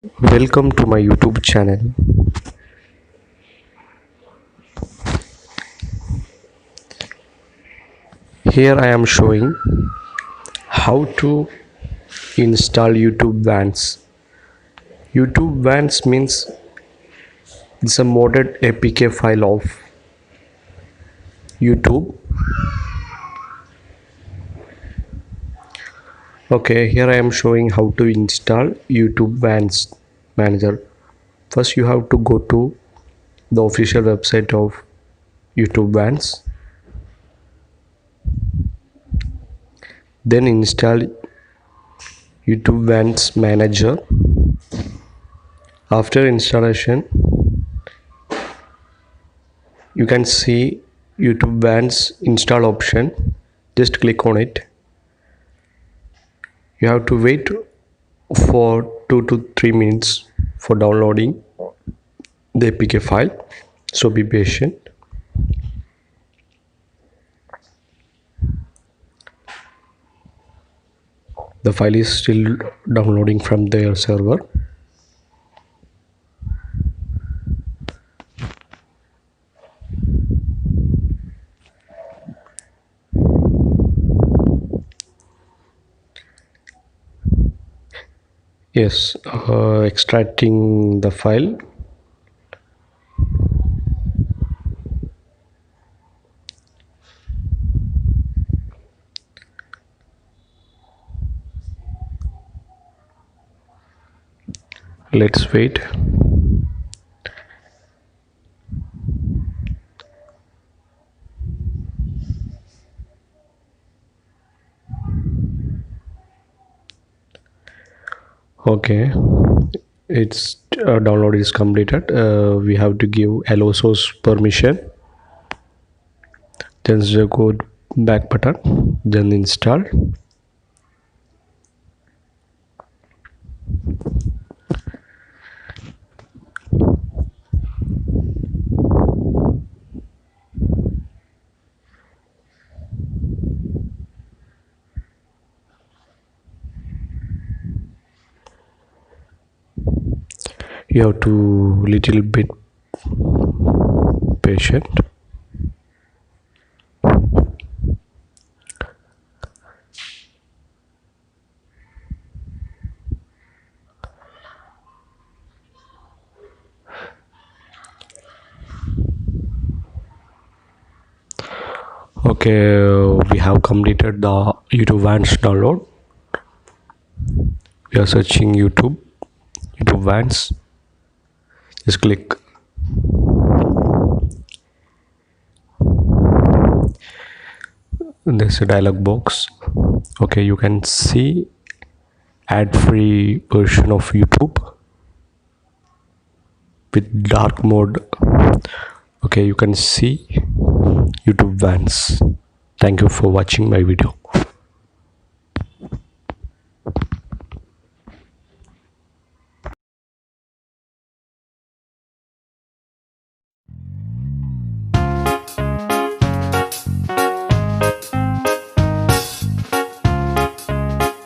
Welcome to my YouTube channel. Here I am showing how to install YouTube vanced. YouTube vanced means it's a modded APK file of YouTube. Okay, here I am showing how to install YouTube vanced manager. First you have to go to the official website of YouTube vanced. Then install YouTube vanced manager. After installation, you can see YouTube vanced install option. Just click on it. You have to wait for 2 to 3 minutes for downloading the APK file, so be patient. The file is still downloading from their server. Yes, extracting the file. Let's wait. Okay, its download is completed. We have to give allow source permission. Then go back button, then install. You have to little bit patient. Okay, we have completed the YouTube vanced download. We are searching YouTube vanced. Just click. There's a dialog box. Okay, you can see ad-free version of YouTube with dark mode. Okay, you can see YouTube vanced. Thank you for watching my video.